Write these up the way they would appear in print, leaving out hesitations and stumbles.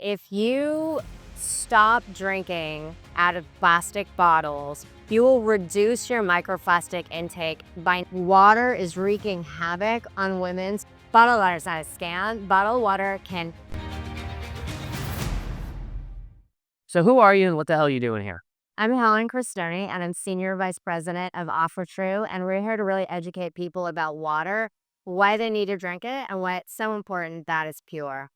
If you stop drinking out of plastic bottles, you will reduce your microplastic intake by water is wreaking havoc on women's. Bottled water is not a scam. Bottled water can. So who are you and what the hell are you doing here? I'm Helen Christoni and I'm Senior Vice President of AquaTru, and we're here to really educate people about water, why they need to drink it, and why it's so important that it's pure.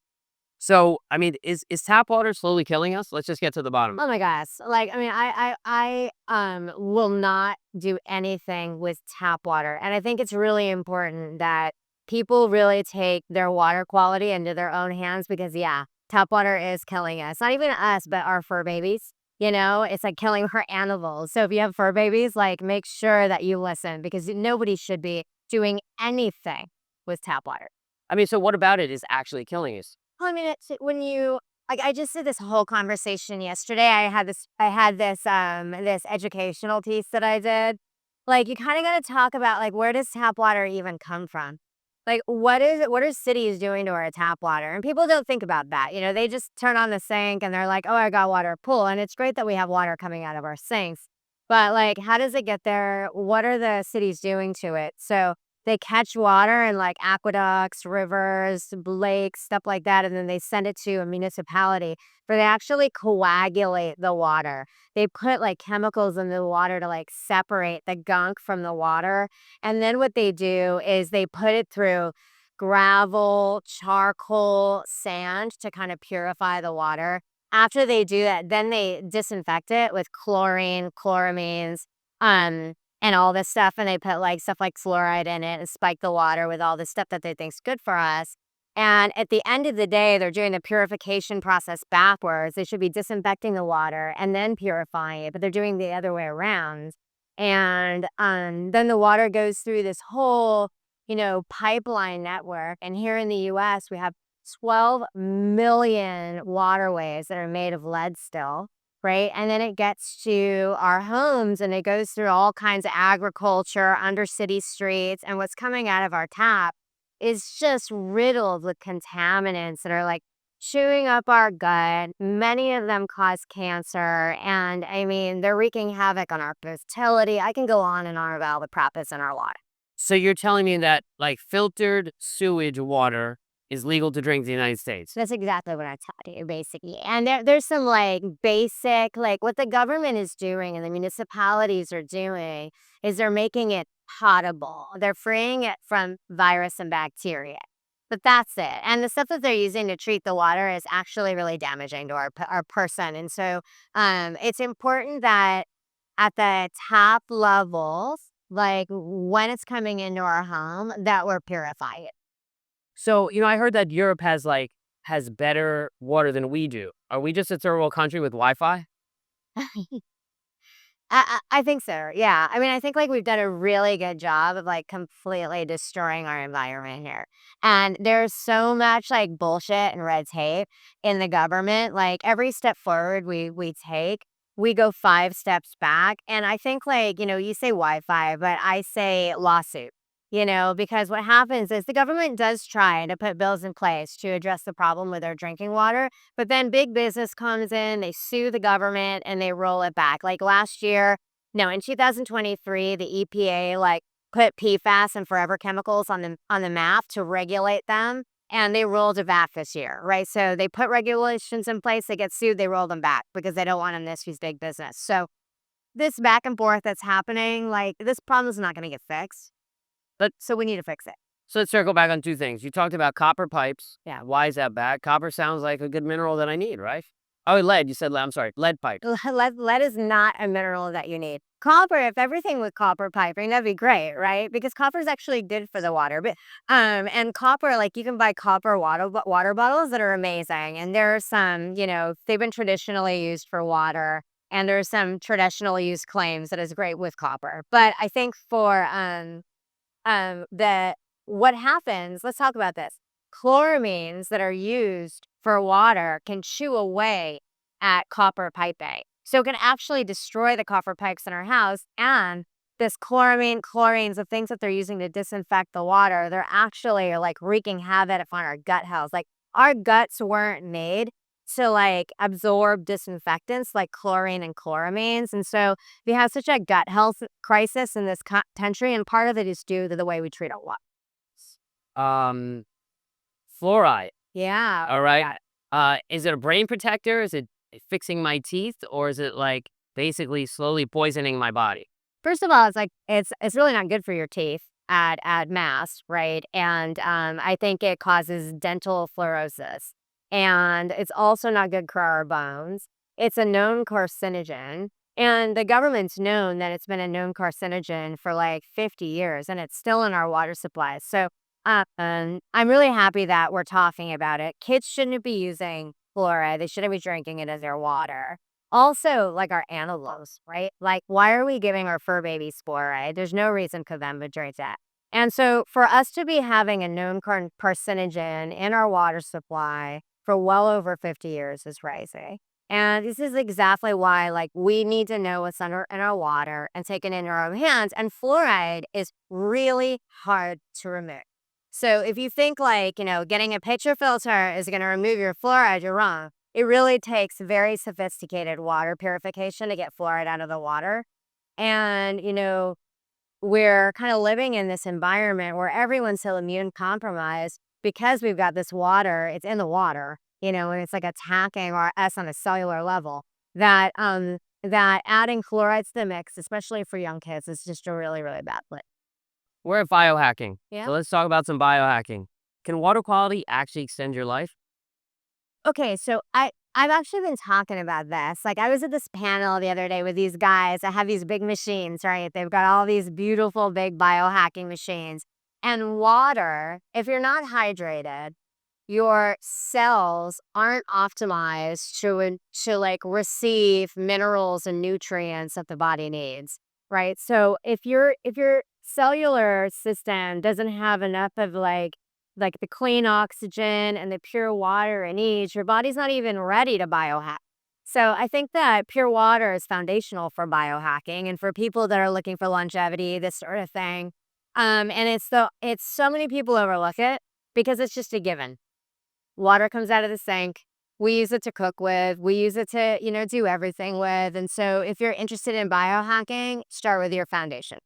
So, I mean, is tap water slowly killing us? Let's just get to the bottom. Oh my gosh. I will not do anything with tap water. And I think it's really important that people really take their water quality into their own hands because yeah, tap water is killing us. Not even us, but our fur babies. It's like killing our animals. So if you have fur babies, like make sure that you listen because nobody should be doing anything with tap water. I mean, so what about it is actually killing us? Well, I mean, it's when you like I just did this whole conversation yesterday. I had this educational piece that I did. Like you kind of got to talk about like where does tap water even come from? Like what are cities doing to our tap water? And people don't think about that. They just turn on the sink and they're like, "Oh, I got water pool." And it's great that we have water coming out of our sinks. But like how does it get there? What are the cities doing to it? So they catch water in like aqueducts, rivers, lakes, stuff like that, and then they send it to a municipality where they actually coagulate the water. They put like chemicals in the water to like separate the gunk from the water. And then what they do is they put it through gravel, charcoal, sand to kind of purify the water. After they do that, then they disinfect it with chlorine, chloramines, um, and all this stuff, and they put like stuff like fluoride in it and spike the water with all this stuff that they think's good for us. And at the end of the day, they're doing the purification process backwards. They should be disinfecting the water and then purifying it, but they're doing the other way around. And then the water goes through this whole, pipeline network. And here in the U.S., we have 12 million waterways that are made of lead still, right? And then it gets to our homes and it goes through all kinds of agriculture, under city streets. And what's coming out of our tap is just riddled with contaminants that are like chewing up our gut. Many of them cause cancer. And I mean, they're wreaking havoc on our fertility. I can go on and on about the crap that's in our water. So you're telling me that like filtered sewage water is legal to drink in the United States? That's exactly what I taught you, basically. And there's some like basic, like what the government is doing and the municipalities are doing is they're making it potable. They're freeing it from virus and bacteria. But that's it. And the stuff that they're using to treat the water is actually really damaging to our person. And so it's important that at the top levels, like when it's coming into our home, that we're purifying it. So, I heard that Europe has better water than we do. Are we just a third world country with Wi-Fi? I think so. Yeah. I mean, I think like we've done a really good job of like completely destroying our environment here. And there's so much like bullshit and red tape in the government. Like every step forward we take, we go 5 steps back. And I think like, you say Wi-Fi, but I say lawsuit. Because what happens is the government does try to put bills in place to address the problem with our drinking water, but then big business comes in, they sue the government and they roll it back. Like last year, no, in 2023, the EPA like put PFAS and forever chemicals on the map to regulate them, and they rolled it back this year, right? So they put regulations in place, they get sued, they roll them back because they don't want to misuse big business. So this back and forth that's happening, like this problem is not going to get fixed. So we need to fix it. So let's circle back on two things. You talked about copper pipes. Yeah. Why is that bad? Copper sounds like a good mineral that I need, right? Oh, lead. You said lead. I'm sorry. Lead pipe. Lead is not a mineral that you need. Copper, if everything was copper piping, that'd be great, right? Because copper is actually good for the water. But and copper, like you can buy copper water bottles that are amazing. And there are some, they've been traditionally used for water. And there's some traditional use claims that is great with copper. But I think for that what happens, let's talk about this. Chloramines that are used for water can chew away at copper piping. So it can actually destroy the copper pipes in our house. And this chlorines, the things that they're using to disinfect the water, they're actually like wreaking havoc on our gut health. Like our guts weren't made to like absorb disinfectants like chlorine and chloramines. And so we have such a gut health crisis in this country, and part of it is due to the way we treat our water. Um, Fluoride. Yeah. All right. Yeah. Is it a brain protector? Is it fixing my teeth, or is it like basically slowly poisoning my body? First of all, it's like it's really not good for your teeth at mass, right? And I think it causes dental fluorosis, and it's also not good for our bones. It's a known carcinogen, and the government's known that it's been a known carcinogen for like 50 years, and it's still in our water supplies. So I'm really happy that we're talking about it. Kids shouldn't be using fluoride. They shouldn't be drinking it as their water. Also, like our animals, right? Like, why are we giving our fur babies fluoride? There's no reason for them to drink that. And so, for us to be having a known carcinogen in our water supply for well over 50 years is crazy. And this is exactly why, like, we need to know what's in our water and take it in our own hands. And fluoride is really hard to remove. So, if you think like, getting a pitcher filter is going to remove your fluoride, you're wrong. It really takes very sophisticated water purification to get fluoride out of the water. And, we're kind of living in this environment where everyone's so immune compromised because we've got this water, it's in the water, and it's like attacking us on a cellular level. That adding fluorides to the mix, especially for young kids, is just a really, really bad thing. We're at biohacking. Yeah. So let's talk about some biohacking. Can water quality actually extend your life? Okay, so I've actually been talking about this. Like I was at this panel the other day with these guys that have these big machines, right? They've got all these beautiful big biohacking machines. And water, if you're not hydrated, your cells aren't optimized to like receive minerals and nutrients that the body needs, right? So if your cellular system doesn't have enough of like the clean oxygen and the pure water it needs, your body's not even ready to biohack. So I think that pure water is foundational for biohacking and for people that are looking for longevity, this sort of thing. And it's so many people overlook it because it's just a given. Water comes out of the sink. We use it to cook with. We use it to, do everything with. And so if you're interested in biohacking, start with your foundation.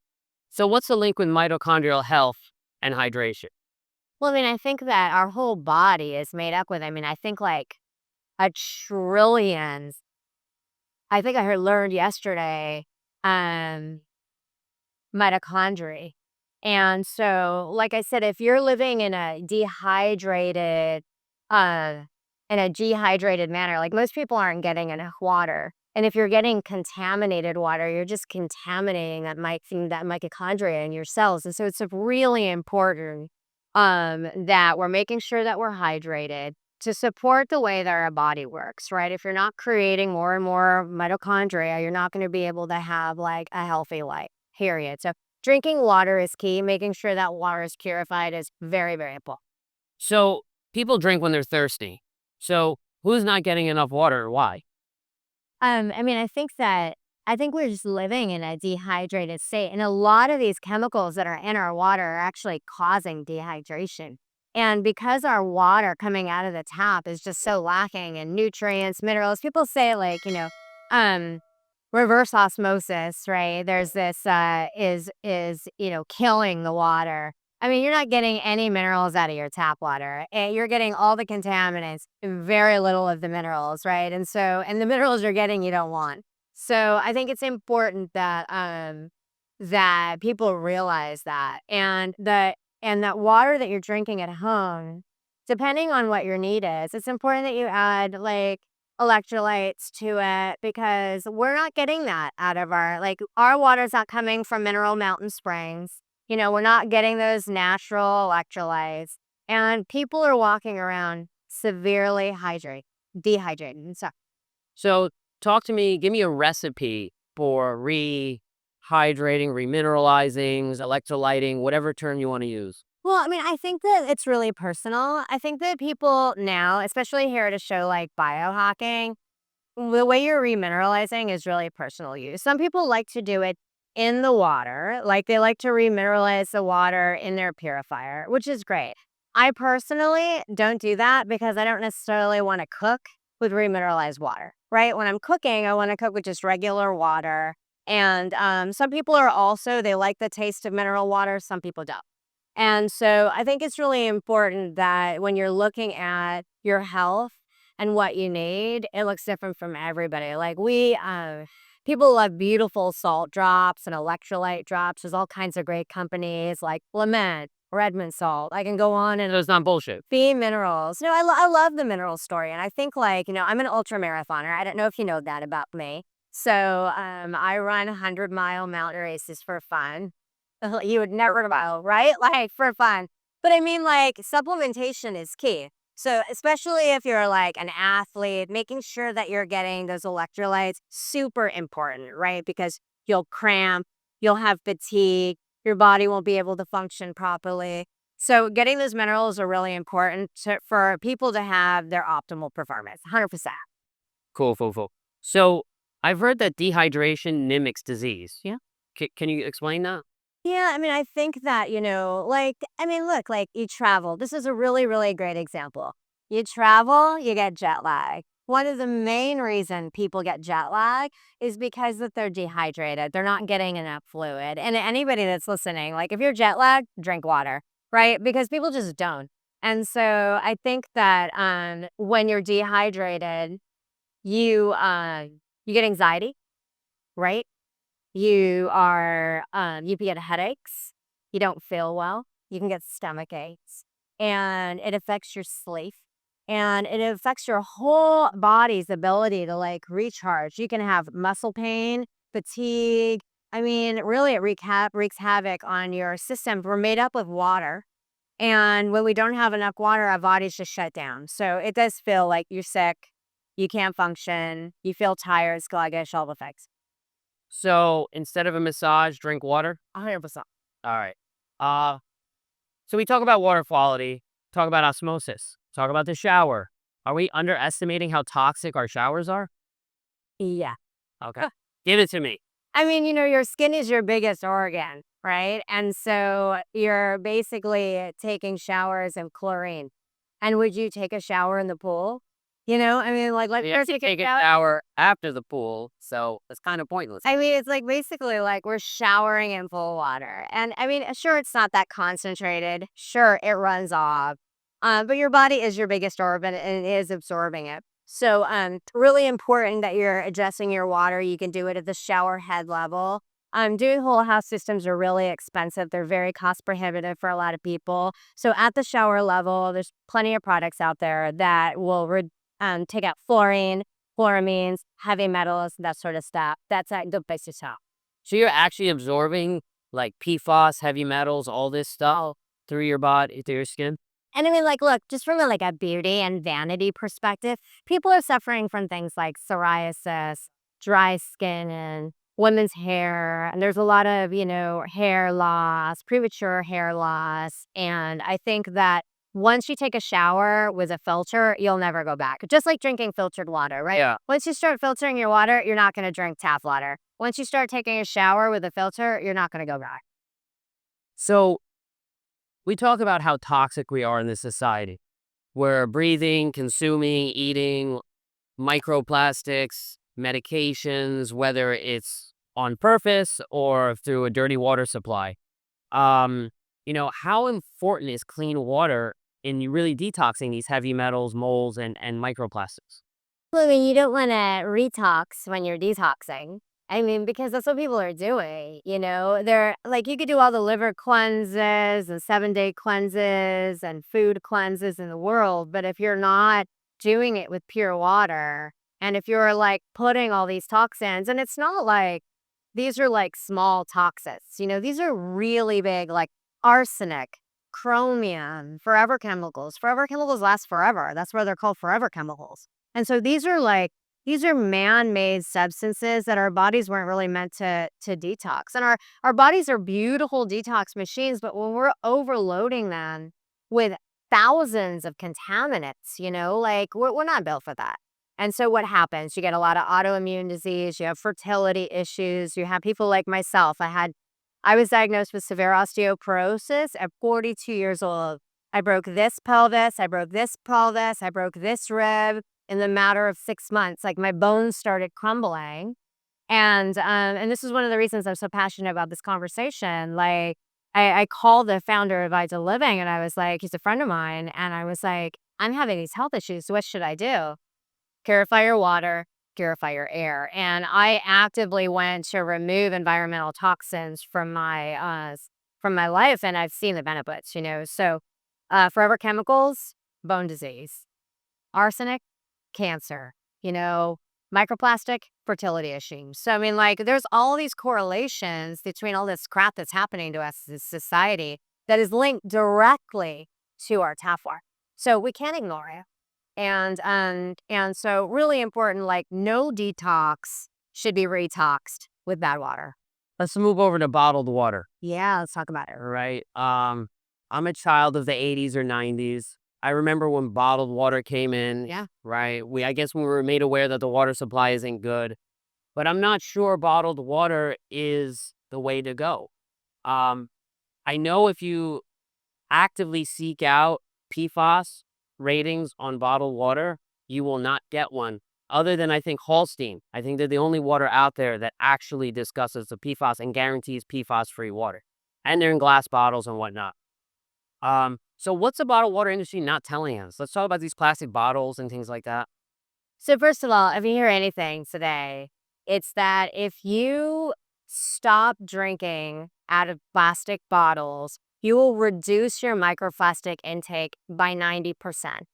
So what's the link with mitochondrial health and hydration? Well, I mean, I think that our whole body is made up with, I mean, I think like a trillions. I think learned yesterday, um, mitochondria. And so, like I said, if you're living uh, in a dehydrated manner, like most people aren't getting enough water. And if you're getting contaminated water, you're just contaminating that mitochondria in your cells. And so it's really important that we're making sure that we're hydrated to support the way that our body works, right? If you're not creating more and more mitochondria, you're not going to be able to have like a healthy life, period. So drinking water is key. Making sure that water is purified is very, very important. So people drink when they're thirsty. So who's not getting enough water? Why? I mean, I think we're just living in a dehydrated state, and a lot of these chemicals that are in our water are actually causing dehydration. And because our water coming out of the tap is just so lacking in nutrients, minerals, people say like, um, reverse osmosis, right? There's this is killing the water. I mean, you're not getting any minerals out of your tap water. You're getting all the contaminants, very little of the minerals, right? And the minerals you're getting you don't want. So I think it's important that people realize that, and that water that you're drinking at home, depending on what your need is, it's important that you add like electrolytes to it because we're not getting that out of our water's not coming from mineral mountain springs. We're not getting those natural electrolytes. And people are walking around severely dehydrated. And so, So talk to me, give me a recipe for rehydrating, remineralizing, electrolyting, whatever term you want to use. well, I mean, I think that it's really personal. I think that people now, especially here at a show like biohacking, the way you're remineralizing is really personal use. Some people like to do it in the water, like they like to remineralize the water in their purifier, which is great. I personally don't do that because I don't necessarily want to cook with remineralized water, right? When I'm cooking, I want to cook with just regular water. And some people are also, they like the taste of mineral water, some people don't. And so I think it's really important that when you're looking at your health and what you need, it looks different from everybody. Like people love beautiful salt drops and electrolyte drops. There's all kinds of great companies like Lament, Redmond Salt. I can go on and So it's not bullshit. feed minerals. No, I love the mineral story. And I think I'm an ultra marathoner. I don't know if you know that about me. So I run 100-mile mountain races for fun. You would never know, right? Like for fun. But I mean, like supplementation is key. So especially if you're like an athlete, making sure that you're getting those electrolytes, super important, right? Because you'll cramp, you'll have fatigue, your body won't be able to function properly. So getting those minerals are really important for people to have their optimal performance, 100%. Cool, cool, cool. So I've heard that dehydration mimics disease. Yeah. Can you explain that? Yeah, I mean, I think that, look, like you travel. This is a really, really great example. You travel, you get jet lag. One of the main reason people get jet lag is because that they're dehydrated. They're not getting enough fluid. And anybody that's listening, like if you're jet lagged, drink water, right? Because people just don't. And so I think that when you're dehydrated, you get anxiety, right? You get headaches, you don't feel well, you can get stomach aches, and it affects your sleep, and it affects your whole body's ability to like recharge. You can have muscle pain, fatigue. I mean, really, it wreaks havoc on your system. We're made up of water. And when we don't have enough water, our bodies just shut down. So it does feel like you're sick, you can't function, you feel tired, sluggish, all the things. So instead of a massage, drink water. 100%. All right. Uh, so we talk about water quality, talk about osmosis, talk about the shower. Are we underestimating how toxic our showers are? Yeah. Okay. Give it to me. I mean, your skin is your biggest organ, right? And so you're basically taking showers in chlorine. And would you take a shower in the pool? I mean, like, let's We have go to take a take a shower. shower after the pool, so it's kind of pointless. I mean, it's like basically like we're showering in full water. And I mean, sure, it's not that concentrated. Sure, it runs off. But your body is your biggest organ and it is absorbing it. So really important that you're adjusting your water. You can do it at the shower head level. Doing whole house systems are really expensive. They're very cost prohibitive for a lot of people. So at the shower level, there's plenty of products out there that will take out fluorine, chloramines, heavy metals, that sort of stuff. That's a good place to start. So you're actually absorbing like PFAS, heavy metals, all this stuff through your body, through your skin. And I mean, like, look, just from a beauty and vanity perspective, people are suffering from things like psoriasis, dry skin, and women's hair. And there's a lot of, hair loss, premature hair loss. And I think that once you take a shower with a filter, you'll never go back. Just like drinking filtered water, right? Yeah. Once you start filtering your water, you're not going to drink tap water. Once you start taking a shower with a filter, you're not going to go back. So we talk about how toxic we are in this society. We're breathing, consuming, eating microplastics, medications, whether it's on purpose or through a dirty water supply. How important is clean water in really detoxing these heavy metals, molds, and microplastics? Well, I mean, you don't want to retox when you're detoxing. I mean, because that's what people are doing. They're like, you could do all the liver cleanses and 7-day cleanses and food cleanses in the world. But if you're not doing it with pure water, and if you're like putting all these toxins, and it's not like these are like small toxins, these are really big, like arsenic, chromium, forever chemicals. Forever chemicals last forever. That's why they're called forever chemicals. And so these are man-made substances that our bodies weren't really meant to detox. And our bodies are beautiful detox machines, but when we're overloading them with thousands of contaminants, like we're not built for that. And so what happens? You get a lot of autoimmune disease, you have fertility issues, you have people like myself. I was diagnosed with severe osteoporosis at 42 years old. I broke this pelvis, I broke this pelvis, I broke this rib. in the matter of 6 months. Like, my bones started crumbling, and this is one of the reasons I'm so passionate about this conversation. Like, I called the founder of Ida Living, and I was like, he's a friend of mine, and I was like, "I'm having these health issues. What should I do?" Purify your water, purify your air. And I actively went to remove environmental toxins from my life, and I've seen the benefits, So, forever chemicals, bone disease; arsenic, cancer; you know, microplastic, fertility issues. So, I mean, like, there's all these correlations between all this crap that's happening to us as a society that is linked directly to our tap water. So we can't ignore it. And so really important, like, no detox should be retoxed with bad water. Let's move over to bottled water, Yeah, let's talk about it. right? I'm a child of the 80s or 90s. I remember when bottled water came in, Yeah. right? I guess we were made aware that the water supply isn't good, but I'm not sure bottled water is the way to go. Um, I know if you actively seek out PFAS ratings on bottled water, you will not get one. Other than, I think, Holstein. I think they're the only water out there that actually discusses the PFAS and guarantees PFAS-free water. And they're in glass bottles and whatnot. So what's the bottled water industry not telling us? Let's talk about these plastic bottles and things like that. So first of all, if you hear anything today, it's that if you stop drinking out of plastic bottles, you will reduce your microplastic intake by 90%.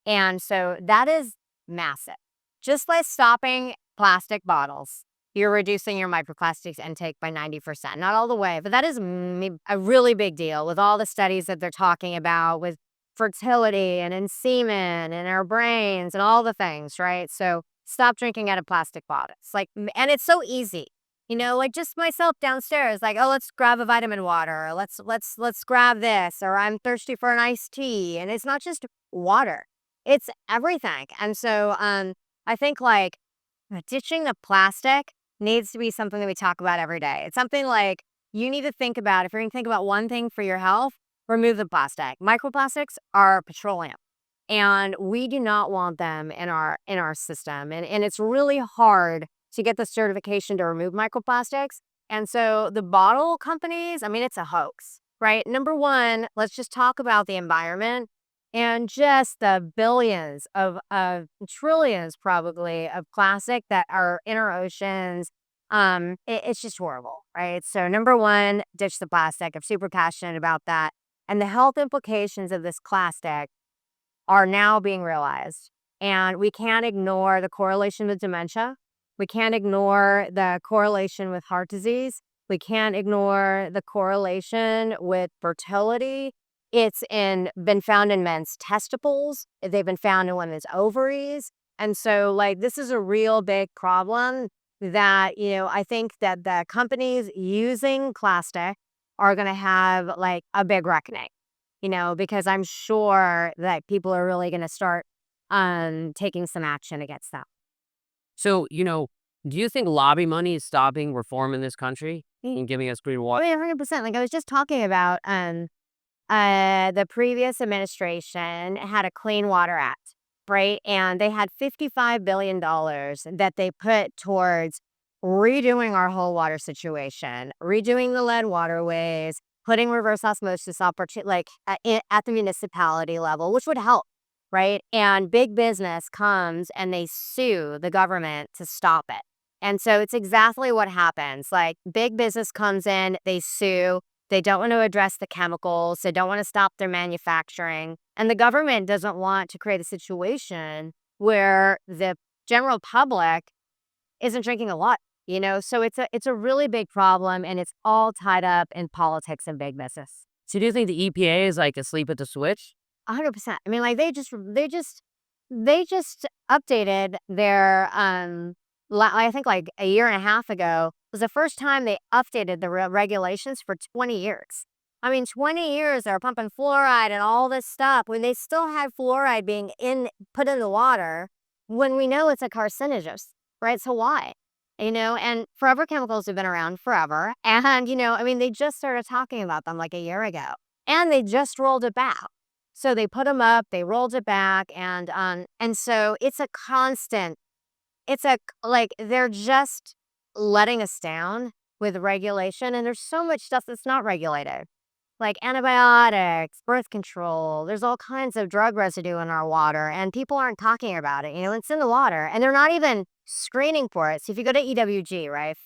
And so that is massive. Just by stopping plastic bottles, you're reducing your microplastics intake by 90%. Not all the way, but that is a really big deal with all the studies that they're talking about with fertility and in semen and our brains and all the things, right? So stop drinking out of plastic bottles. Like, and it's so easy. Like, just myself downstairs, like, oh, let's grab a vitamin water, or let's grab this, or I'm thirsty for an iced tea. And it's not just water. It's everything. And so I think, like, ditching the plastic needs to be something that we talk about every day. It's something like you need to think about. If you're going to think about one thing for your health, remove the plastic. Microplastics are petroleum, and we do not want them in our system. And it's really hard to get the certification to remove microplastics. And so the bottle companies, I mean, it's a hoax, right? Number one, let's just talk about the environment and just the billions of trillions probably of plastic that are in our oceans. It's just horrible, right? So number one, ditch the plastic. I'm super passionate about that. And the health implications of this plastic are now being realized. And we can't ignore the correlation with dementia. We can't ignore the correlation with heart disease. We can't ignore the correlation with fertility. It's been found in men's testicles. They've been found in women's ovaries. And so, like, this is a real big problem that, I think that the companies using plastic are going to have, like, a big reckoning, because I'm sure that people are really going to start taking some action against that. So, do you think lobby money is stopping reform in this country and giving us green Oh, water? yeah, 100%. Like, I was just talking about the previous administration had a Clean Water Act, right? And they had $55 billion that they put towards redoing our whole water situation, redoing the lead waterways, putting reverse osmosis like at the municipality level, which would help, right? And big business comes and they sue the government to stop it. And so it's exactly what happens. Like, big business comes in, they sue. They don't want to address the chemicals. They don't want to stop their manufacturing. And the government doesn't want to create a situation where the general public isn't drinking a lot, So it's a really big problem, and it's all tied up in politics and big business. So do you think the EPA is like asleep at the switch? 100%. I mean, like, they just updated their I think like a year and a half ago was the first time they updated the regulations for 20 years. I mean, 20 years they're pumping fluoride and all this stuff when they still had fluoride being put in the water when we know it's a carcinogen, right? So why? And forever chemicals have been around forever. And, I mean, they just started talking about them like a year ago, and they just rolled it back. So they put them up, they rolled it back, and so it's a constant. It's like they're just letting us down with regulation, and there's so much stuff that's not regulated, like antibiotics, birth control. There's all kinds of drug residue in our water, and people aren't talking about it. It's in the water, and they're not even screening for it. So if you go to EWG, right?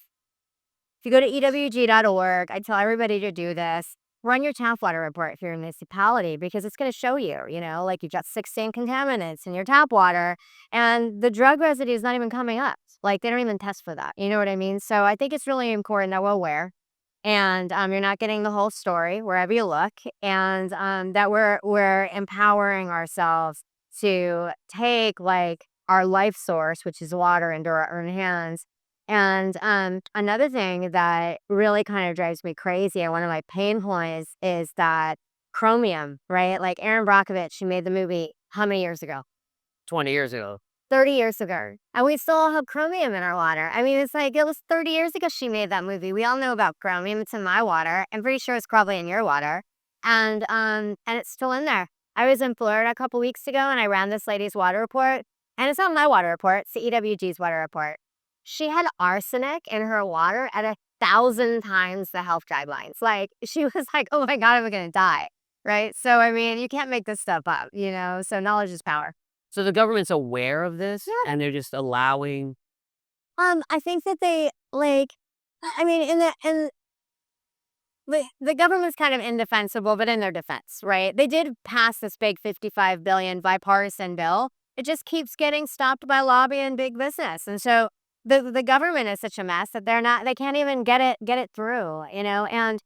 If you go to EWG.org, I tell everybody to do this. Run your tap water report for your municipality because it's going to show you, like you've got 16 contaminants in your tap water and the drug residue is not even coming up. Like they don't even test for that. You know what I mean? So I think it's really important that we're aware and you're not getting the whole story wherever you look and that we're empowering ourselves to take like our life source, which is water, into our own hands. And another thing that really kind of drives me crazy and one of my pain points is that chromium, right? Like Erin Brockovich, she made the movie how many years ago? 20 years ago. 30 years ago. And we still have chromium in our water. I mean, it's like it was 30 years ago she made that movie. We all know about chromium. It's in my water. I'm pretty sure it's probably in your water. And it's still in there. I was in Florida a couple weeks ago and I ran this lady's water report. And it's not my water report, it's the EWG's water report. She had arsenic in her water at 1,000 times the health guidelines. Like she was like, oh my God, I'm gonna die. Right. So I mean, you can't make this stuff up, so knowledge is power. So the government's aware of this Yeah. and they're just allowing. I think that they like I mean the government's kind of indefensible, but in their defense, right? They did pass this big 55 billion bipartisan bill. It just keeps getting stopped by lobby and big business. And so the government is such a mess that they can't even get it through, and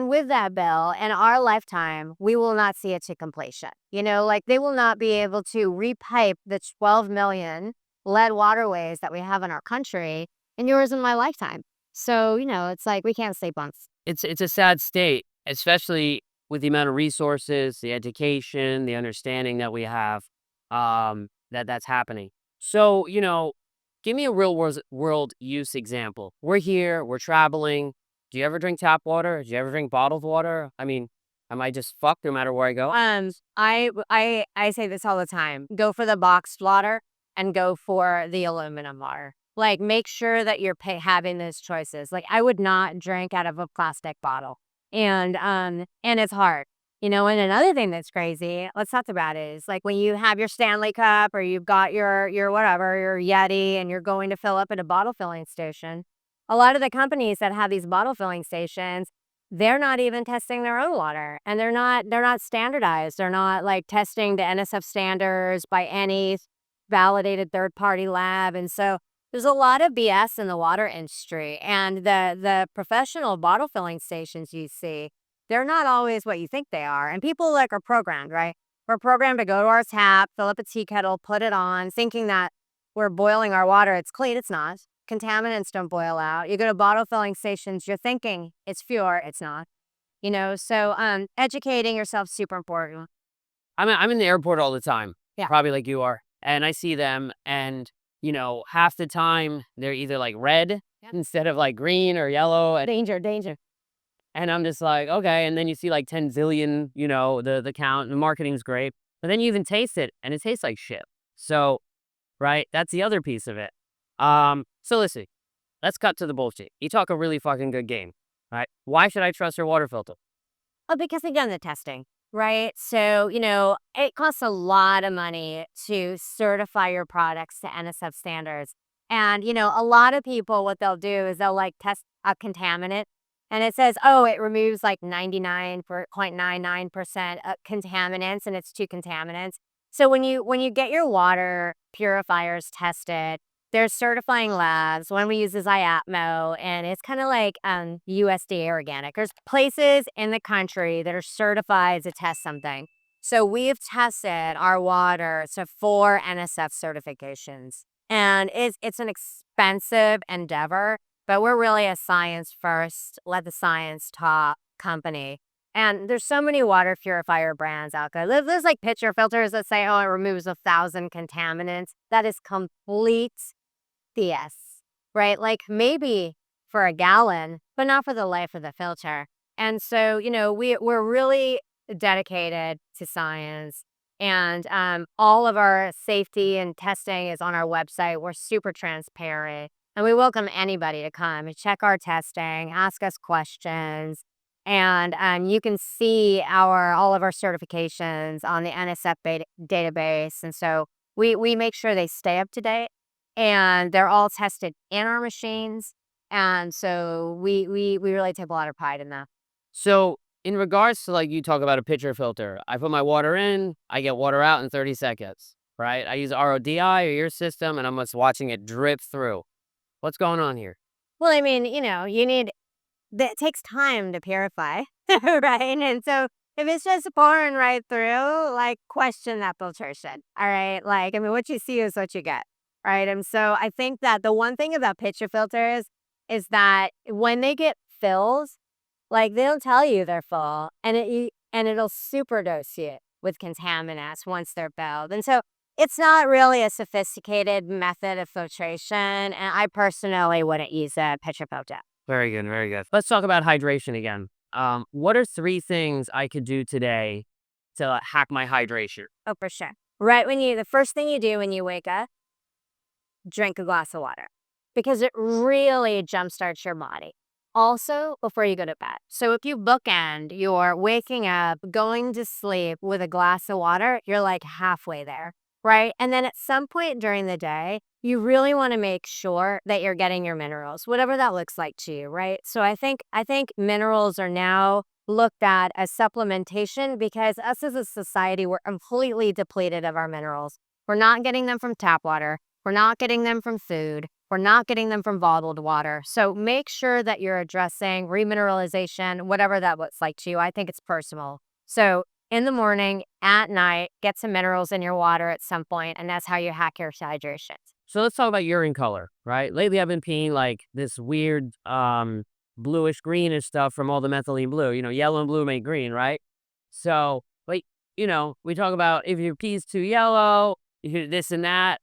with that bill in our lifetime, we will not see it to completion. Like they will not be able to repipe the 12 million lead waterways that we have in our country in yours and my lifetime. So, it's like we can't sleep on. It's a sad state, especially with the amount of resources, the education, the understanding that we have, that's happening. So, give me a real world use example. We're here, we're traveling. Do you ever drink tap water? Do you ever drink bottled water? I mean, am I just fucked no matter where I go? I say this all the time. Go for the boxed water and go for the aluminum water. Like, make sure that you're having those choices. Like, I would not drink out of a plastic bottle, and it's hard. And another thing that's crazy, let's talk about it, is like when you have your Stanley Cup or you've got your whatever, your Yeti, and you're going to fill up at a bottle filling station. A lot of the companies that have these bottle filling stations, they're not even testing their own water, and they're not standardized. They're not like testing the NSF standards by any validated third party lab, and so there's a lot of BS in the water industry, and the professional bottle filling stations you see, they're not always what you think they are. And people like are programmed, right? We're programmed to go to our tap, fill up a tea kettle, put it on, thinking that we're boiling our water. It's clean. It's not. Contaminants don't boil out. You go to bottle filling stations, you're thinking it's pure. It's not. So educating yourself super important. I'm in the airport all the time, Yeah. probably like you are, and I see them, and half the time they're either like red instead of like green or yellow, Danger. and I'm just like, okay. And then you see like 10 zillion, the count. The marketing's great, but then you even taste it, and it tastes like shit. So, right, that's the other piece of it. So listen, let's cut to the bullshit. You talk a really fucking good game, right? Why should I trust your water filter? Oh, because they've done the testing, right? So, it costs a lot of money to certify your products to NSF standards. And, a lot of people, what they'll do is they'll like test a contaminant and it says, oh, it removes like 99.99% contaminants and it's two contaminants. So when you get your water purifiers tested, there's certifying labs. One we use is IAPMO, and it's kind of like USDA organic. There's places in the country that are certified to test something. So we've tested our water to 4 NSF certifications, and it's an expensive endeavor, but we're really a science first, let the science talk company. And there's so many water purifier brands out there. There's like pitcher filters that say, oh, it removes 1,000 contaminants. That is complete BS, right? Like maybe for a gallon, but not for the life of the filter. And so, we're really dedicated to science. And all of our safety and testing is on our website. We're super transparent. And we welcome anybody to come and check our testing, ask us questions. And you can see all of our certifications on the NSF database. And so we make sure they stay up to date, and they're all tested in our machines. And so we really take a lot of pride in that. So in regards to like you talk about a pitcher filter, I put my water in, I get water out in 30 seconds, right? I use RODI or your system, and I'm just watching it drip through. What's going on here? Well, I mean, it takes time to purify, right? And so if it's just pouring right through, like, question that filtration, all right? Like, I mean, what you see is what you get, right? And so I think that the one thing about pitcher filters is that when they get filled, like, they'll tell you they're full, and it'll superdose you with contaminants once they're filled. And so it's not really a sophisticated method of filtration, and I personally wouldn't use a pitcher filter. Very good, very good. Let's talk about hydration again. What are 3 things I could do today to hack my hydration? Oh, for sure. The first thing you do when you wake up, drink a glass of water, because it really jumpstarts your body. Also, before you go to bed. So if you bookend your waking up, going to sleep with a glass of water, you're like halfway there, right? And then at some point during the day, you really want to make sure that you're getting your minerals, whatever that looks like to you, right? So I think minerals are now looked at as supplementation, because us as a society, we're completely depleted of our minerals. We're not getting them from tap water. We're not getting them from food. We're not getting them from bottled water. So make sure that you're addressing remineralization, whatever that looks like to you. I think it's personal. So in the morning, at night, get some minerals in your water at some point, and that's how you hack your hydration. So let's talk about urine color, right? Lately I've been peeing like this weird bluish greenish stuff from all the methylene blue. Yellow and blue make green, right? So, but we talk about if your pee's too yellow, this and that.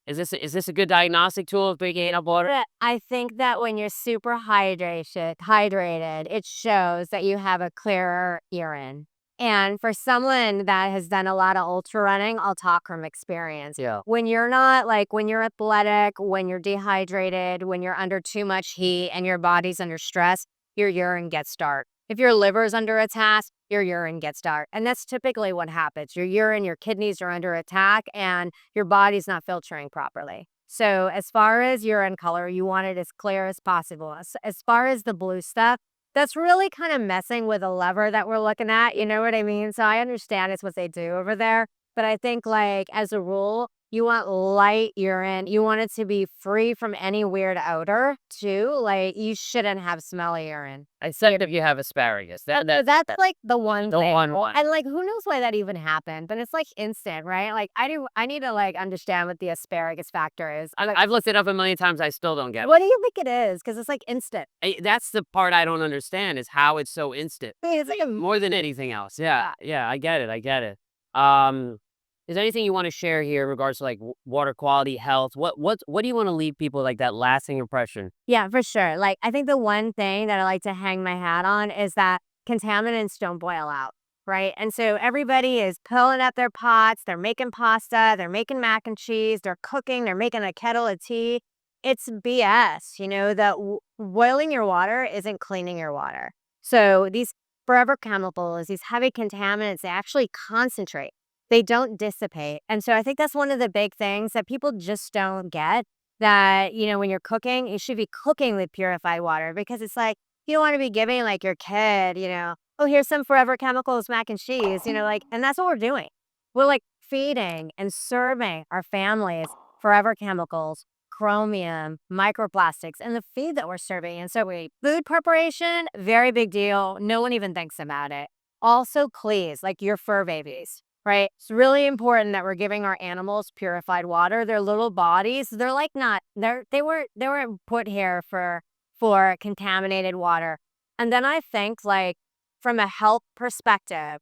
Is this a good diagnostic tool of drinking enough water? I think that when you're super hydrated, it shows that you have a clearer urine. And for someone that has done a lot of ultra running, I'll talk from experience. Yeah. When you're athletic, when you're dehydrated, when you're under too much heat and your body's under stress, your urine gets dark. If your liver's under attack, your urine gets dark. And that's typically what happens. Your kidneys are under attack, and your body's not filtering properly. So as far as urine color, you want it as clear as possible. As far as the blue stuff, that's really kind of messing with a lever that we're looking at. You know what I mean? So I understand it's what they do over there. But I think, like, as a rule, you want light urine. You want it to be free from any weird odor, too. Like, you shouldn't have smelly urine. Except if you have asparagus. That's like the one the thing. one. And, like, who knows why that even happened? But it's like instant, right? Like, I need to, like, understand what the asparagus factor is. I've looked it up a million times. I still don't get it. What do you think it is? Because it's like instant. That's the part I don't understand, is how it's so instant. I mean, it's like More than anything else. Yeah, I get it. Is there anything you want to share here in regards to like water quality, health? What do you want to leave people like that lasting impression? Yeah, for sure. Like, I think the one thing that I like to hang my hat on is that contaminants don't boil out, right? And so everybody is pulling up their pots, they're making pasta, they're making mac and cheese, they're cooking, they're making a kettle of tea. It's BS, that boiling your water isn't cleaning your water. So these forever chemicals, these heavy contaminants, they actually concentrate. They don't dissipate. And so I think that's one of the big things that people just don't get, that, when you're cooking, you should be cooking with purified water, because it's like, you don't want to be giving like your kid, oh, here's some forever chemicals mac and cheese, and that's what we're doing. We're like feeding and serving our families forever chemicals, chromium, microplastics, and the feed that we're serving. And so food preparation, very big deal. No one even thinks about it. Also, please, like your fur babies. Right? It's really important that we're giving our animals purified water. Their little bodies, they're like they weren't put here for contaminated water. And then I think, like, from a health perspective,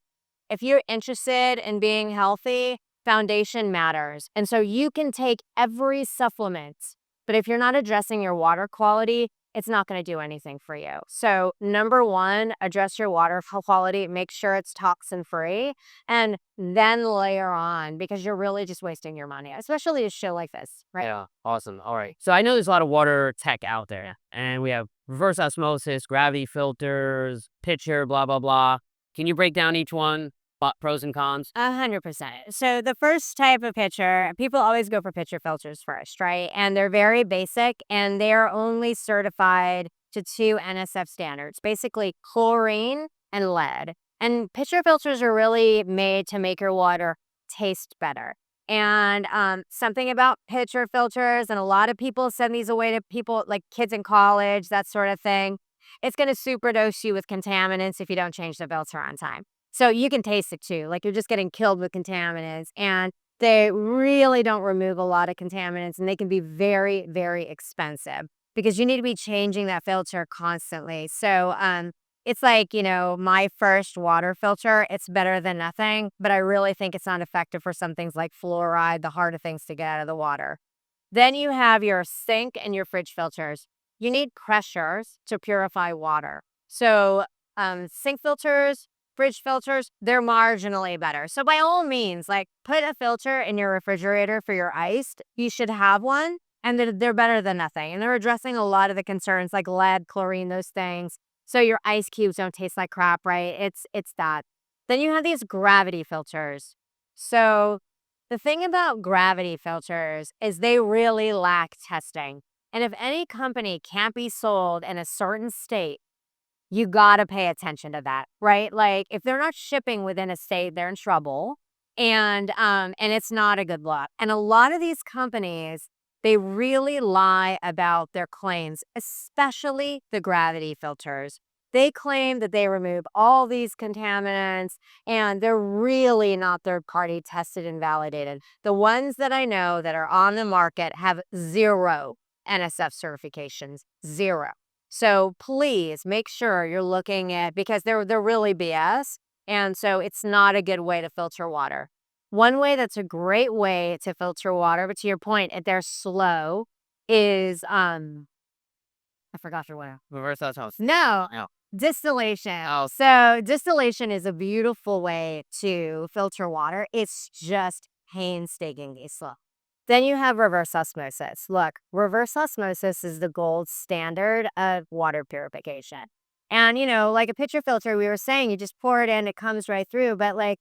if you're interested in being healthy, foundation matters. And so you can take every supplement, but if you're not addressing your water quality, it's not going to do anything for you. So, number one, address your water quality, make sure it's toxin free, and then layer on because you're really just wasting your money, especially a show like this, right? Yeah, awesome. All right. So I know there's a lot of water tech out there, and we have reverse osmosis, gravity filters, pitcher, blah, blah, blah. Can you break down each one, pros and cons? 100%. So the first type of pitcher, people always go for pitcher filters first, right? And they're very basic and they're only certified to 2 NSF standards, basically chlorine and lead. And pitcher filters are really made to make your water taste better. And something about pitcher filters, and a lot of people send these away to people like kids in college, that sort of thing. It's going to superdose you with contaminants if you don't change the filter on time. So you can taste it too. Like you're just getting killed with contaminants. And they really don't remove a lot of contaminants and they can be very, very expensive because you need to be changing that filter constantly. So it's like, my first water filter, it's better than nothing, but I really think it's not effective for some things like fluoride, the harder things to get out of the water. Then you have your sink and your fridge filters. You need pressures to purify water. So sink filters, fridge filters, they're marginally better. So by all means, like put a filter in your refrigerator for your iced. You should have one, and they're better than nothing. And they're addressing a lot of the concerns like lead, chlorine, those things. So your ice cubes don't taste like crap, right? It's that. Then you have these gravity filters. So the thing about gravity filters is they really lack testing. And if any company can't be sold in a certain state, you got to pay attention to that, right? Like if they're not shipping within a state, they're in trouble. And it's not a good look. And a lot of these companies, they really lie about their claims, especially the gravity filters. They claim that they remove all these contaminants and they're really not third party tested and validated. The ones that I know that are on the market have 0 NSF certifications, 0. So please make sure you're looking at, because they're really BS. And so it's not a good way to filter water. One way that's a great way to filter water, but to your point, if they're slow, is I forgot your one. Reverse osmosis. No, No. distillation. Oh. So distillation is a beautiful way to filter water. It's just painstakingly slow. Then you have reverse osmosis. Look, reverse osmosis is the gold standard of water purification. And, like a pitcher filter, we were saying, you just pour it in, it comes right through. But like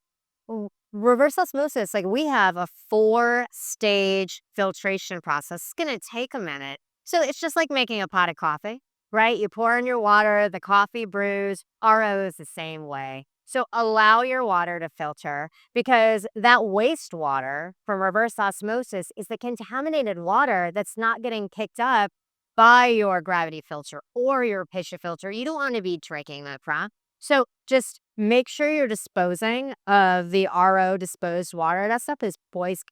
reverse osmosis, like we have a 4-stage filtration process. It's going to take a minute. So it's just like making a pot of coffee, right? You pour in your water, the coffee brews. RO is the same way. So allow your water to filter because that wastewater from reverse osmosis is the contaminated water that's not getting picked up by your gravity filter or your pitcher filter. You don't want to be drinking that crap. So just make sure you're disposing of the RO disposed water. That stuff is poison,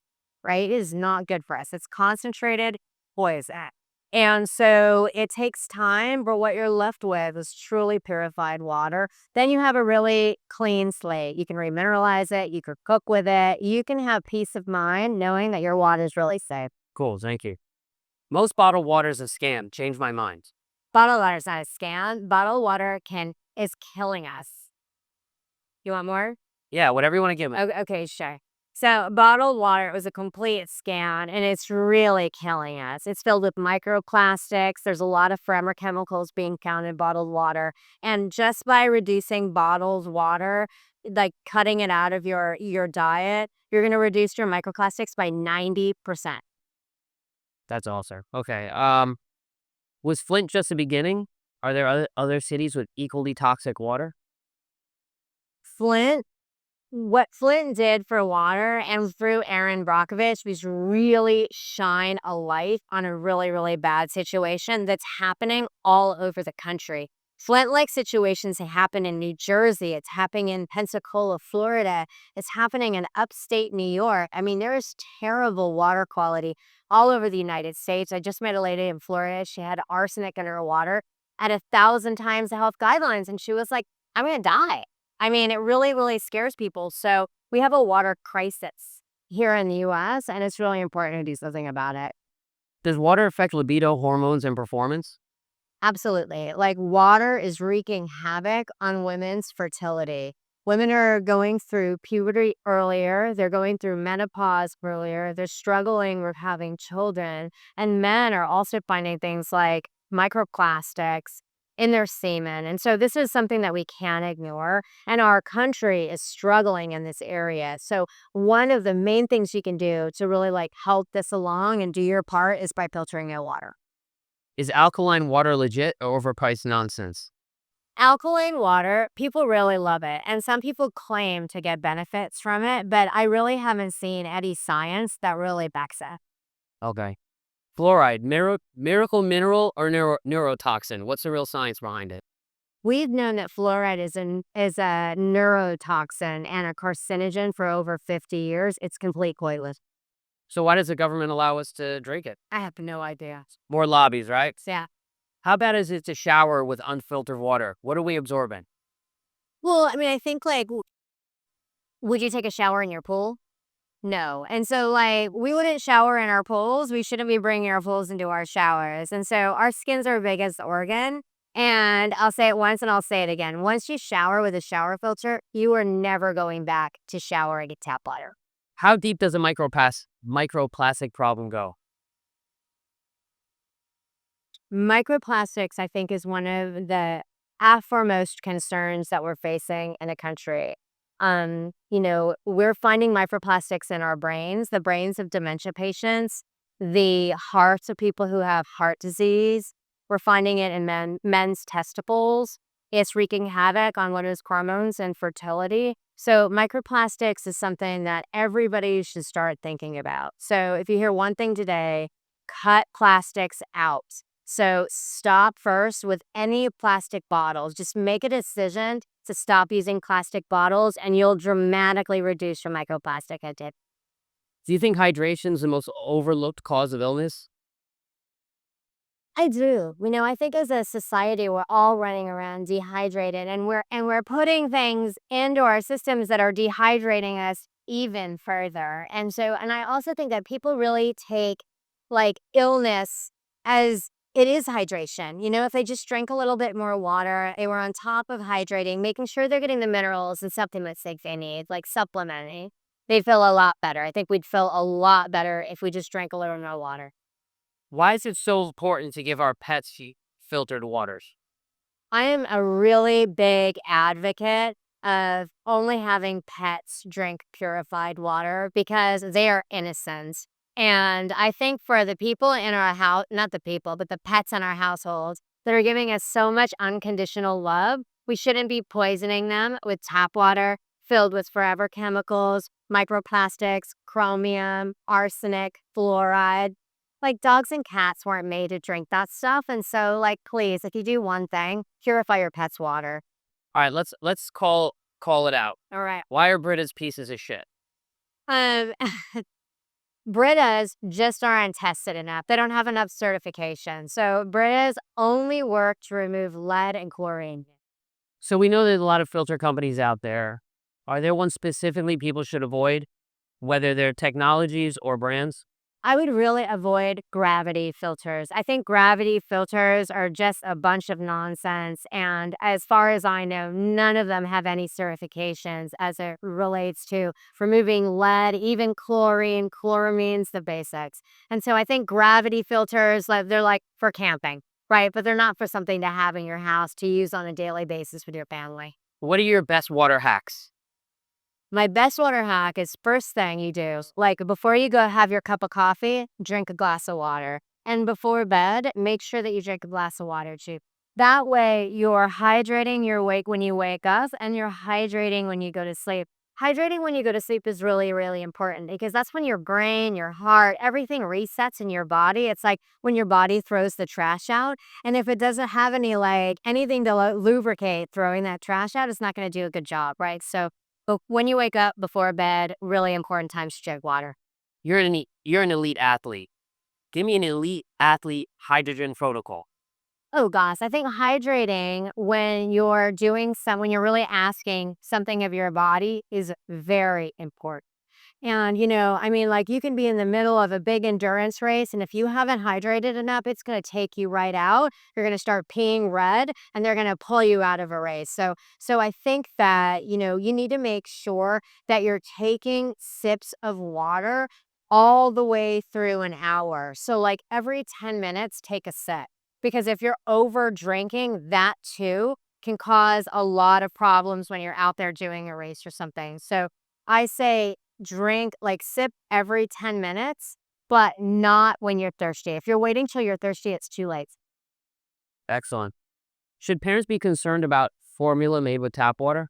right? It is not good for us. It's concentrated poison. And so it takes time, but what you're left with is truly purified water. Then you have a really clean slate. You can remineralize it. You can cook with it. You can have peace of mind knowing that your water is really safe. Cool, thank you. Most bottled water is a scam. Change my mind. Bottled water is not a scam. Bottled water is killing us. You want more? Yeah, whatever you want to give me. Okay, sure. So bottled water was a complete scam, and it's really killing us. It's filled with microplastics. There's a lot of forever chemicals being found in bottled water. And just by reducing bottled water, like cutting it out of your diet, you're going to reduce your microplastics by 90%. That's awesome. Okay. Was Flint just the beginning? Are there other cities with equally toxic water? What Flint did for water and through Aaron Brockovich was really shine a light on a really, really bad situation that's happening all over the country. Flint-like situations happen in New Jersey. It's happening in Pensacola, Florida. It's happening in upstate New York. I mean, there is terrible water quality all over the United States. I just met a lady in Florida. She had arsenic in her water at 1,000 times the health guidelines. And she was like, I'm going to die. I mean, it really, really scares people. So we have a water crisis here in the U.S., and it's really important to do something about it. Does water affect libido, hormones, and performance? Absolutely. Like, water is wreaking havoc on women's fertility. Women are going through puberty earlier, they're going through menopause earlier, they're struggling with having children, and men are also finding things like microplastics in their semen. And so this is something that we can't ignore, and our country is struggling in this area. So one of the main things you can do to really like help this along and do your part is by filtering your water. Is alkaline water legit or overpriced nonsense? Alkaline water, people really love it, and some people claim to get benefits from it, but I really haven't seen any science that really backs it. Okay. Fluoride, miracle mineral or neurotoxin? What's the real science behind it? We've known that fluoride is a neurotoxin and a carcinogen for over 50 years. It's complete pointless. So why does the government allow us to drink it? I have no idea. More lobbies, right? So, yeah. How bad is it to shower with unfiltered water? What are we absorbing? Well, I mean, I think like, would you take a shower in your pool? No. And so, like, we wouldn't shower in our pools. We shouldn't be bringing our pools into our showers. And so, our skin's our biggest organ. And I'll say it once and I'll say it again. Once you shower with a shower filter, you are never going back to showering in tap water. How deep does a microplastic problem go? Microplastics, I think, is one of the foremost concerns that we're facing in a country. We're finding microplastics in our brains, the brains of dementia patients, the hearts of people who have heart disease. We're finding it in men's testicles. It's wreaking havoc on women's hormones and fertility. So microplastics is something that everybody should start thinking about. So if you hear one thing today, cut plastics out. So stop first with any plastic bottles. Just make a decision to stop using plastic bottles and you'll dramatically reduce your microplastic intake. Do you think hydration is the most overlooked cause of illness? I do. I think as a society we're all running around dehydrated and we're putting things into our systems that are dehydrating us even further. And I also think that people really take like illness as it is hydration. If they just drink a little bit more water, they were on top of hydrating, making sure they're getting the minerals and supplements like they need, like supplementing, they'd feel a lot better. I think we'd feel a lot better if we just drank a little more water. Why is it so important to give our pets filtered waters? I am a really big advocate of only having pets drink purified water because they are innocent. And I think for the people in our house, not the people, but the pets in our household that are giving us so much unconditional love, we shouldn't be poisoning them with tap water filled with forever chemicals, microplastics, chromium, arsenic, fluoride. Like, dogs and cats weren't made to drink that stuff, and so, like, please, if you do one thing, purify your pet's water. All right, let's call it out. All right. Why are Brita's pieces of shit? Um, Britas just aren't tested enough. They don't have enough certification. So Britas only work to remove lead and chlorine. So we know there's a lot of filter companies out there. Are there ones specifically people should avoid, whether they're technologies or brands? I would really avoid gravity filters. I think gravity filters are just a bunch of nonsense. And as far as I know, none of them have any certifications as it relates to removing lead, even chlorine, chloramines, the basics. And so I think gravity filters, like they're like for camping, right? But they're not for something to have in your house to use on a daily basis with your family. What are your best water hacks? My best water hack is first thing you do, like before you go have your cup of coffee, drink a glass of water. And before bed, make sure that you drink a glass of water too. That way you're hydrating your wake when you wake up and you're hydrating when you go to sleep. Hydrating when you go to sleep is really, really important because that's when your brain, your heart, everything resets in your body. It's like when your body throws the trash out. And if it doesn't have anything to lubricate throwing that trash out, it's not going to do a good job, right? So but when you wake up before bed, really important times to drink water. You're an elite athlete. Give me an elite athlete hydrogen protocol. Oh gosh, I think hydrating when you're really asking something of your body is very important. And, you know, I mean, like, you can be in the middle of a big endurance race, and if you haven't hydrated enough, it's gonna take you right out. You're gonna start peeing red, and they're gonna pull you out of a race. So I think that, you know, you need to make sure that you're taking sips of water all the way through an hour. So, like, every 10 minutes, take a sip, because if you're over drinking, that too can cause a lot of problems when you're out there doing a race or something. So I say drink, like, sip every 10 minutes, but not when you're thirsty. If you're waiting till you're thirsty, it's too late. Excellent. Should parents be concerned about formula made with tap water?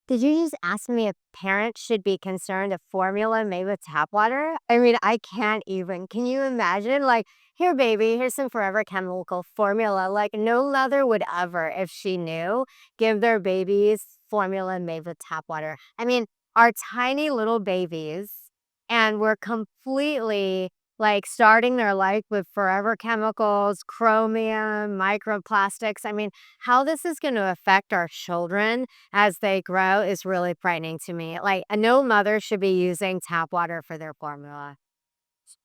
Did you just ask me if parents should be concerned if formula made with tap water? I mean, I can't even. Can you imagine? Like, here, baby, here's some forever chemical formula. Like, no mother would ever, if she knew, give their babies formula made with tap water. I mean, our tiny little babies, and we're completely like starting their life with forever chemicals, chromium, microplastics. I mean, how this is going to affect our children as they grow is really frightening to me. Like, no mother should be using tap water for their formula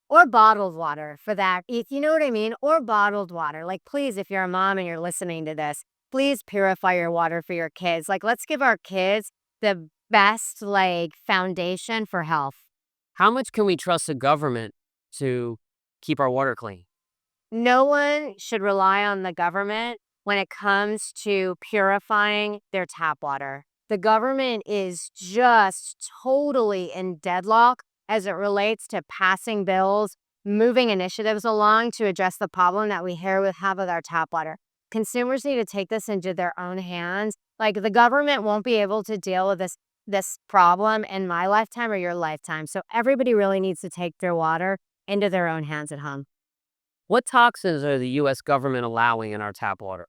or bottled water for that. If you know what I mean, or bottled water. Like, please, if you're a mom and you're listening to this, please purify your water for your kids. Like, let's give our kids the best, like, foundation for health. How much can we trust the government to keep our water clean? No one should rely on the government when it comes to purifying their tap water. The government is just totally in deadlock as it relates to passing bills, moving initiatives along to address the problem that we have with our tap water. Consumers need to take this into their own hands. Like, the government won't be able to deal with this problem in my lifetime or your lifetime. So everybody really needs to take their water into their own hands at home. What toxins are the U.S. government allowing in our tap water?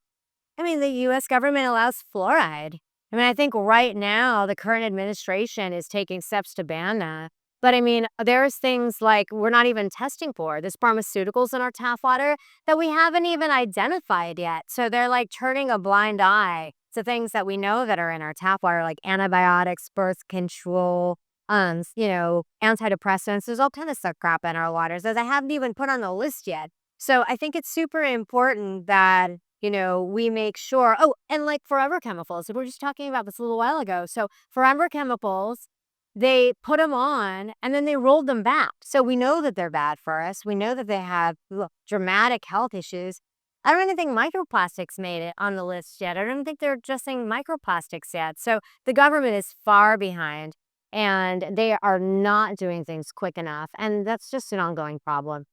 I mean, the US government allows fluoride. I mean, I think right now the current administration is taking steps to ban that. But I mean, there's things like we're not even testing for. There's pharmaceuticals in our tap water that we haven't even identified yet. So they're like turning a blind eye to things that we know that are in our tap water, like antibiotics, birth control, you know, antidepressants. There's all kind of stuff crap in our waters that I haven't even put on the list yet. So I think it's super important that, you know, we make sure. Oh, and like forever chemicals. We were just talking about this a little while ago. So forever chemicals, they put them on and then they rolled them back. So we know that they're bad for us. We know that they have dramatic health issues. I don't even think microplastics made it on the list yet. I don't think they're addressing microplastics yet. So the government is far behind and they are not doing things quick enough. And that's just an ongoing problem.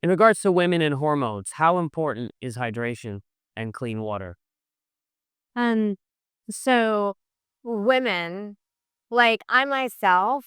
In regards to women and hormones, how important is hydration and clean water? Um, so women, like I myself,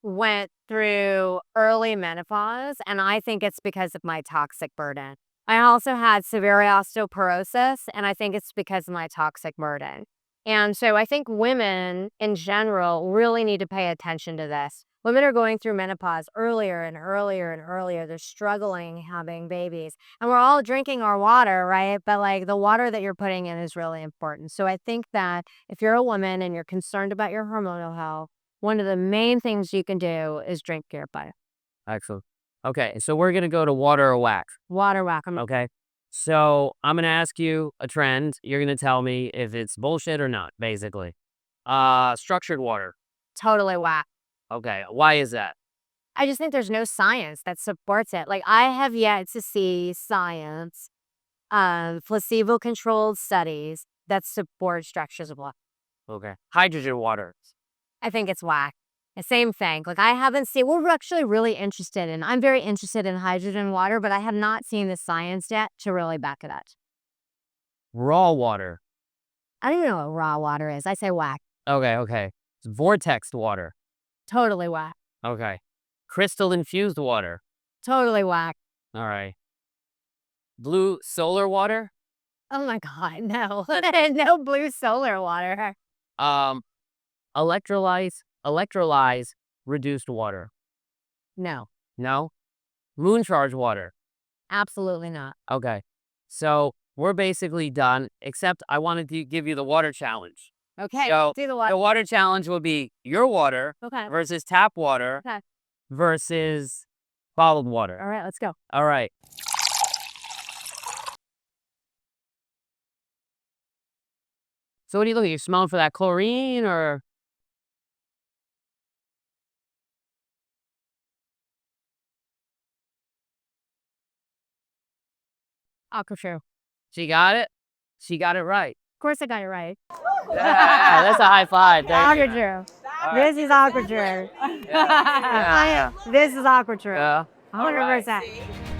went through early menopause, and I think it's because of my toxic burden. I also had severe osteoporosis, and I think it's because of my toxic burden. And so I think women in general really need to pay attention to this. Women are going through menopause earlier and earlier and earlier. They're struggling having babies. And we're all drinking our water, right? But like the water that you're putting in is really important. So I think that if you're a woman and you're concerned about your hormonal health, one of the main things you can do is drink your water. Excellent. Okay, so we're going to go to water or wax. Water whack. Okay. So I'm going to ask you a trend. You're going to tell me if it's bullshit or not, basically. Structured water. Totally whack. Okay. Why is that? I just think there's no science that supports it. Like, I have yet to see science, placebo-controlled studies that support structures of water. Okay. Hydrogen water. I think it's whack. The same thing. Like, I haven't seen. We're actually really interested in. I'm very interested in hydrogen water, but I have not seen the science yet to really back it up. Raw water. I don't even know what raw water is. I say whack. Okay. Okay. Vortex water. Totally whack. Okay. Crystal infused water. Totally whack. All right. Blue solar water. Oh my God, no. No blue solar water. Um, electrolyze reduced water. No, No. Moon charge water. absolutely not. Okay. So we're basically done, except I wanted to give you the water challenge. Okay, So do the the water. water challenge will be your water Okay. versus tap water Okay. versus bottled water. All right, let's go. All right. So what are you looking? You're smelling for that chlorine or? AquaTru. She got it? She got it right. Of course I got it right. Yeah, that's a high five. AquaTru. This is AquaTru. Yeah. This is AquaTru. Yeah. 100%.